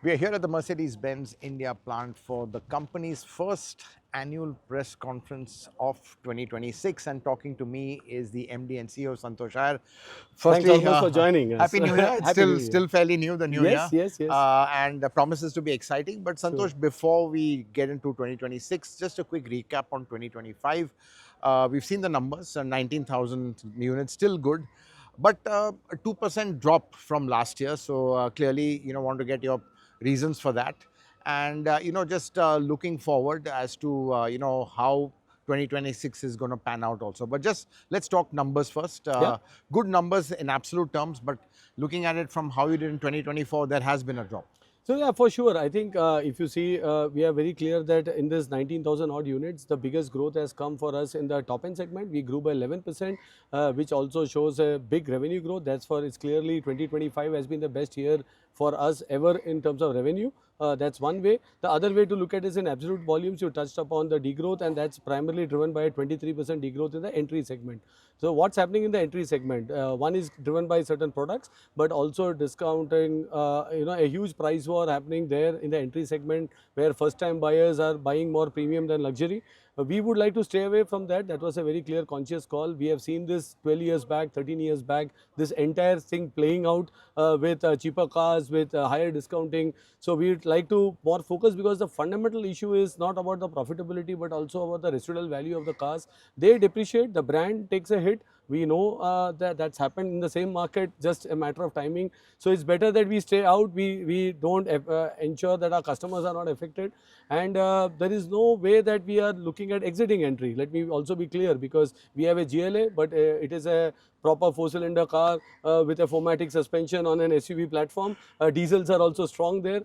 We are here at the Mercedes-Benz India plant for the company's first annual press conference of 2026, and talking to me is the MD and CEO Santosh Iyer. Thanks Firstly, almost for joining us. Happy New Year. It's Happy New Year. still fairly new, the new Yes, year, yes, yes. and promises to be exciting. But Sure. Santosh, before we get into 2026, just a quick recap on 2025. We've seen the numbers, 19,000 units, still good, but a 2% drop from last year. So clearly, want to get your reasons for that, and just looking forward as to how 2026 is going to pan out also. But just let's talk numbers first. Yeah. Good numbers in absolute terms, but looking at it from how you did in 2024, there has been a drop. So yeah, for sure. I think if you see, we are very clear that in this 19,000 odd units, the biggest growth has come for us in the top end segment. We grew by 11%, which also shows a big revenue growth. That's for it's clearly 2025 has been the best year for us ever in terms of revenue. That's one way. The other way to look at it is in absolute volumes. You touched upon the degrowth, and that's primarily driven by a 23% degrowth in the entry segment. So what's happening in the entry segment? One is driven by certain products, but also discounting. A huge price war happening there in the entry segment, where first-time buyers are buying more premium than luxury. We would like to stay away from that. That was a very clear, conscious call. We have seen this 12 years back, 13 years back, this entire thing playing out with cheaper cars, with higher discounting. So we'd like to more focus, because the fundamental issue is not about the profitability, but also about the residual value of the cars. They depreciate, the brand takes a hit. We know that that's happened in the same market, just a matter of timing. So it's better that we stay out. We don't ensure that our customers are not affected, and there is no way that we are looking at exiting entry. Let me also be clear, because we have a GLA, but it is a proper four-cylinder car with a 4MATIC suspension on an SUV platform. Diesels are also strong there.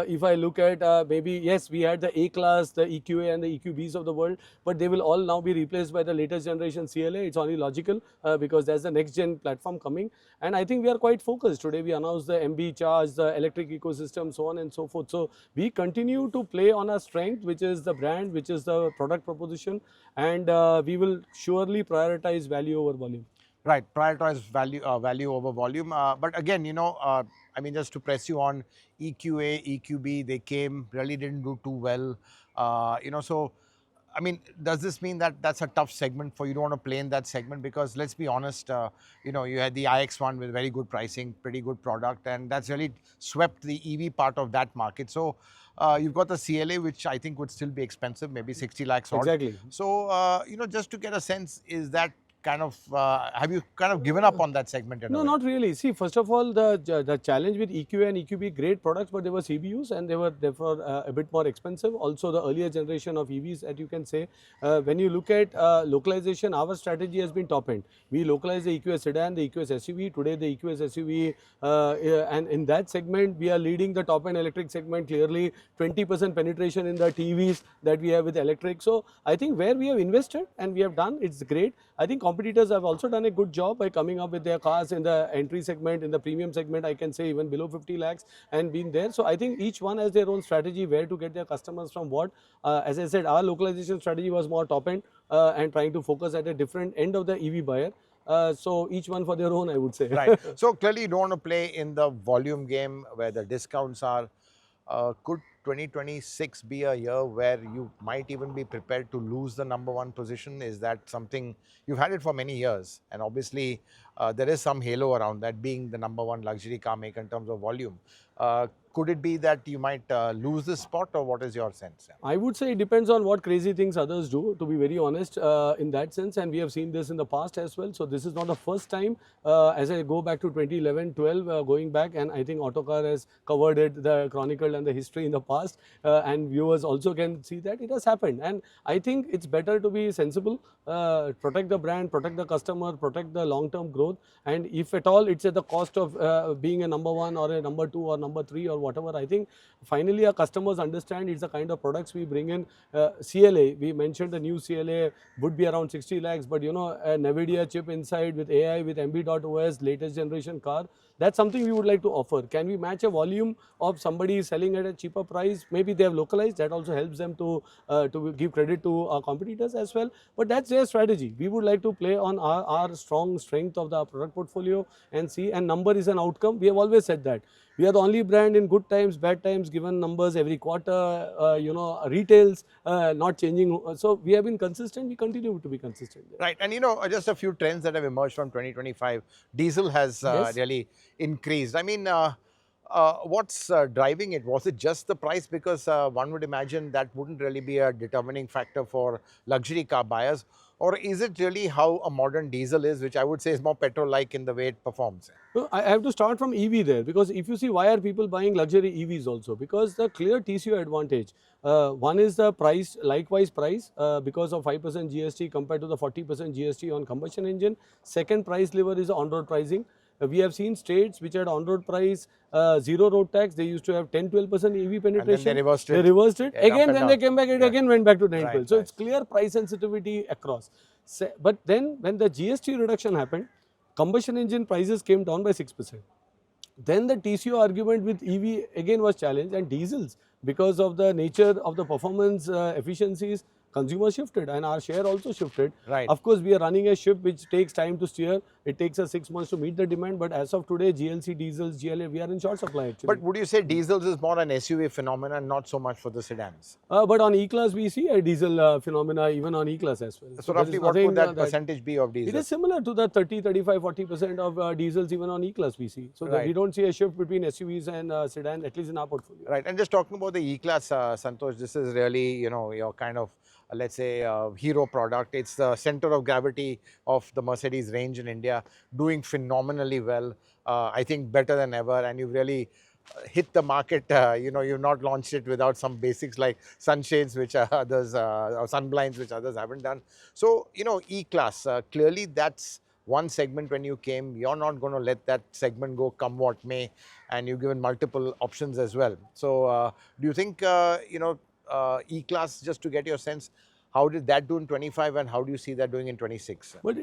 If I look at maybe, yes, we had the A-Class, the EQA and the EQBs of the world, but they will all now be replaced by the latest generation CLA. It's only logical because there's the next gen platform coming. And I think we are quite focused. Today we announced the MB charge, the electric ecosystem, so on and so forth. So we continue to play on our strength, which is the brand, which is the product proposition, and we will surely prioritize value over volume. Right, prioritize value over volume. But again, I mean, just to press you on EQA, EQB, they came, really didn't do too well. So I mean, does this mean that that's a tough segment for you? Don't want to play in that segment? Because let's be honest, you had the iX1 with very good pricing, pretty good product, and that's really swept the EV part of that market. So you've got the CLA, which I think would still be expensive, maybe 60 lakhs odd. Exactly. So, just to get a sense, is that kind of, have you kind of given up on that segment in a No, way? not really. See, first of all, the challenge with EQA and EQB, great products, but they were CBUs and they were therefore a bit more expensive. Also, the earlier generation of EVs, that you can say, when you look at localization, our strategy has been top end. We localize the EQS sedan, the EQS SUV. Today, the EQS SUV, and in that segment, we are leading the top end electric segment clearly. 20% penetration in the TVs that we have with electric. So I think where we have invested and we have done, it's great. I think competitors have also done a good job by coming up with their cars in the entry segment, in the premium segment, I can say even below 50 lakhs, and been there. So I think each one has their own strategy where to get their customers from what. As I said, our localization strategy was more top end and trying to focus at a different end of the EV buyer. So each one for their own, I would say. Right. So clearly you don't want to play in the volume game where the discounts are. Could 2026 be a year where you might even be prepared to lose the number one position? Is that something you've had it for many years? And obviously, there is some halo around that, being the number one luxury car maker in terms of volume. Could it be that you might lose this spot, or what is your sense? Yeah. I would say it depends on what crazy things others do, to be very honest, in that sense. And we have seen this in the past as well. So this is not the first time. As I go back to 2011, 12, going back, and I think Autocar has covered it, the chronicle and the history in the past. And viewers also can see that it has happened. And I think it's better to be sensible, protect the brand, protect the customer, protect the long-term growth. And if at all it's at the cost of being a number one or a number two or number three or whatever, I think finally our customers understand it's the kind of products we bring in. CLA, we mentioned the new CLA would be around 60 lakhs, but a NVIDIA chip inside with AI, with MB.OS, latest generation car. That's something we would like to offer. Can we match a volume of somebody selling at a cheaper price? Maybe they have localized. That also helps them to give credit to our competitors as well. But that's their strategy. We would like to play on our strong strength of the product portfolio and see. And number is an outcome. We have always said that. We are the only brand in good times, bad times, given numbers every quarter, retails, not changing. So we have been consistent. We continue to be consistent. Right. And just a few trends that have emerged from 2025. Diesel has Yes. really increased. I mean, what's driving it? Was it just the price? Because one would imagine that wouldn't really be a determining factor for luxury car buyers. Or is it really how a modern diesel is, which I would say is more petrol-like in the way it performs? So I have to start from EV there, because if you see, why are people buying luxury EVs also? Because the clear TCO advantage. One is the price, likewise price, because of 5% GST compared to the 40% GST on combustion engine. Second price lever is on-road pricing. We have seen states which had on-road price, zero road tax. They used to have 10-12% EV penetration. And then they reversed it. They reversed it. Yeah, up Again, and when they down. came back, it Yeah. again went back to 9-12. Right, So right. it's clear price sensitivity across. But then when the GST reduction happened, combustion engine prices came down by 6%. Then the TCO argument with EV again was challenged, and diesels, because of the nature of the performance efficiencies, consumers shifted and our share also shifted. Right. Of course, we are running a ship which takes time to steer. It takes us 6 months to meet the demand, but as of today, GLC, diesels, GLA, we are in short supply actually. But would you say diesels is more an SUV phenomenon, not so much for the sedans? But on E-Class, we see a diesel phenomena even on E-Class as well. So there roughly is what would nothing, that percentage be of diesel? it is similar to the 30, 35, 40% of diesels even on E-Class we see. So Right. we don't see a shift between SUVs and sedan, at least in our portfolio. Right. And just talking about the E-Class, Santosh, this is really, your kind of, let's say, hero product. It's the center of gravity of the Mercedes range in India, doing phenomenally well. I think better than ever. And you've really hit the market. You've not launched it without some basics like sunshades, which others, or sunblinds, which others haven't done. So, E-Class, clearly that's one segment when you came. You're not going to let that segment go come what may, and you've given multiple options as well. So do you think, E-Class, just to get your sense, how did that do in 25 and how do you see that doing in 26? But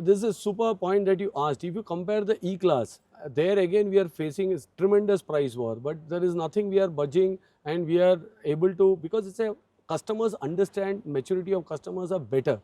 this is a super point that you asked. If you compare the E-Class, there again we are facing a tremendous price war, but there is nothing we are budging, and we are able to, because it's a customers understand, maturity of customers are better.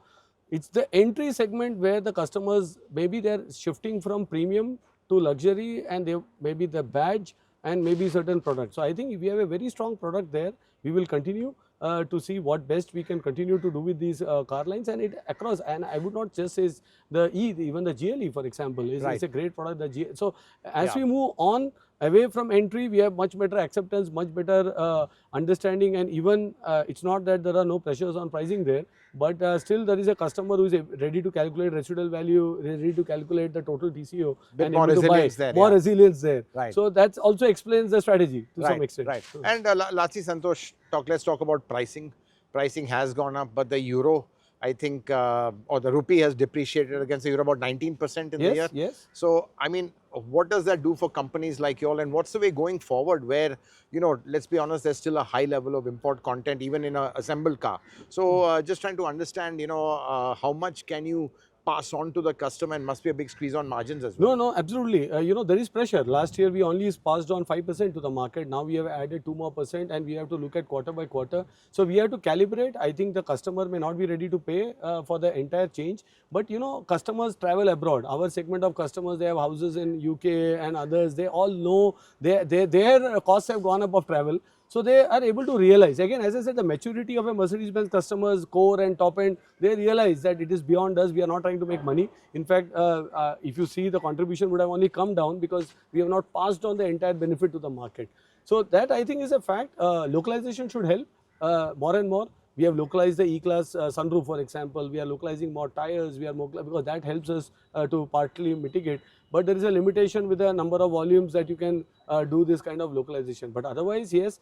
It's the entry segment where the customers, maybe they're shifting from premium to luxury, and they maybe the badge and maybe certain products. So I think if we have a very strong product there, we will continue to see what best we can continue to do with these car lines, and it across. And I would not just say the even the GLE, for example, is Right. a great product. So as Yeah. we move on away from entry, we have much better acceptance, much better understanding, and even it's not that there are no pressures on pricing there, but still there is a customer who is ready to calculate residual value, ready to calculate the total TCO, Bit and more able to buy resilience there, more yeah. resilience there. Right. So that also explains the strategy to some extent. Right. And lastly, Santosh, let's talk about pricing. Pricing has gone up, but the euro, I think, or the rupee has depreciated against the euro about 19% in the year. Yes. So, I mean, what does that do for companies like you all, and what's the way going forward where, let's be honest, there's still a high level of import content even in an assembled car. So, just trying to understand, how much can you pass on to the customer, and must be a big squeeze on margins as well. No, absolutely. There is pressure. Last year we only passed on 5% to the market. Now we have added 2 more percent, and we have to look at quarter by quarter. So we have to calibrate. I think the customer may not be ready to pay for the entire change. But customers travel abroad. Our segment of customers, they have houses in UK and others. They all know their costs have gone up of travel. So they are able to realize, again, as I said, the maturity of a Mercedes-Benz customers, core and top end, they realize that it is beyond us. We are not trying to make money. In fact, if you see, the contribution would have only come down because we have not passed on the entire benefit to the market. So that, I think, is a fact. Localization should help more and more. We have localized the E-Class sunroof, for example. We are localizing more tires. We are more, because that helps us to partly mitigate. But there is a limitation with the number of volumes that you can do this kind of localization. But otherwise, yes,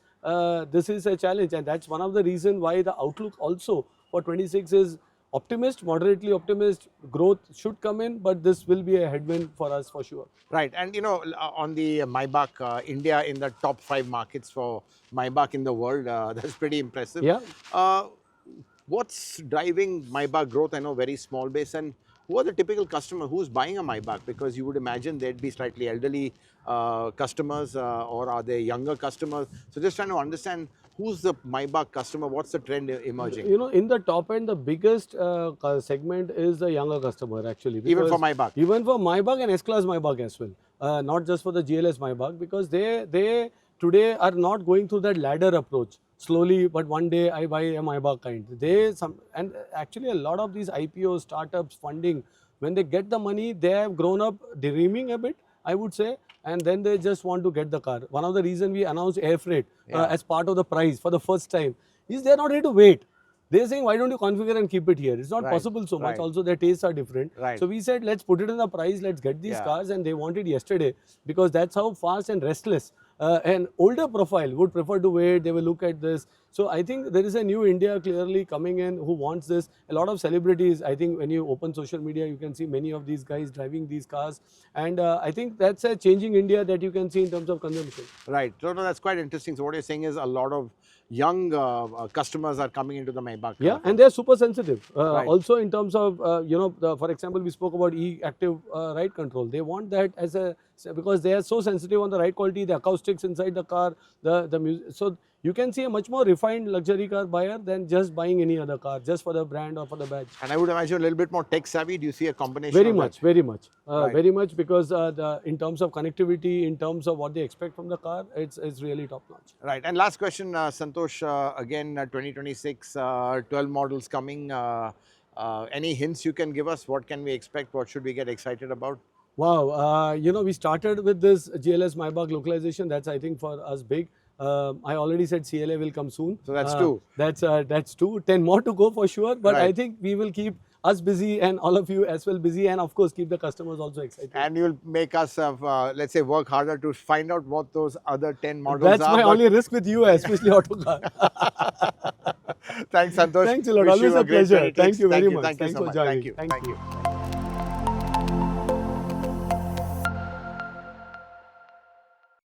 this is a challenge, and that's one of the reasons why the outlook also for 26 is optimist, moderately optimist. Growth should come in, but this will be a headwind for us for sure. Right. And on the Maybach, India in the top 5 markets for Maybach in the world, that's pretty impressive. Yeah. What's driving Maybach growth? I know very small base, and who are the typical customer who's buying a Maybach? Because you would imagine they'd be slightly elderly customers, or are they younger customers? So just trying to understand who's the Maybach customer, what's the trend emerging? You know, in the top end, the biggest segment is the younger customer actually. Even for Because Maybach? even for Maybach and S-Class Maybach as well. Not just for the GLS Maybach, because they today are not going through that ladder approach. Slowly, but one day I buy a Maybach kind. And actually a lot of these IPOs, startups, funding, when they get the money, they have grown up dreaming a bit, I would say, and then they just want to get the car. One of the reasons we announced air freight as part of the price for the first time is they're not ready to wait. They're saying, why don't you configure and keep it here? It's not Right, possible so much. right. Also, their tastes are different. Right. So we said, let's put it in the price, let's get these cars, and they want it yesterday, because that's how fast and restless an older profile would prefer to wait. They will look at this. So I think there is a new India clearly coming in who wants this. A lot of celebrities, I think when you open social media, you can see many of these guys driving these cars. And I think that's a changing India that you can see in terms of consumption. Right. So no, that's quite interesting. So what you're saying is a lot of young customers are coming into the Maybach. Yeah, and they're super sensitive. Right. Also in terms of, for example, we spoke about e-active ride control. They want that as a, because they are so sensitive on the ride quality, the acoustics inside the car, the music. So you can see a much more refined luxury car buyer than just buying any other car, just for the brand or for the badge. And I would imagine a little bit more tech savvy. Do you see a combination Very of much, that? very much, Right. very much, because in terms of connectivity, in terms of what they expect from the car, it's really top notch. Right. And last question, Santosh, again, 2026, 12 models coming. Any hints you can give us? What can we expect? What should we get excited about? Wow, we started with this GLS Maybach localization. That's, I think, for us big. I already said CLA will come soon. So that's two. That's two. 10 more to go for sure. But I Right. think we will keep us busy and all of you as well busy, and of course keep the customers also excited. And you'll make us, let's say, work harder to find out what those other 10 models That's are. my only risk with you, especially Autocar. Thanks, Santosh. Thanks a lot. Wish Always you a great pleasure. 2026. Thank you very much. Thank you Thanks so for much. joining. Thank you. Thank you.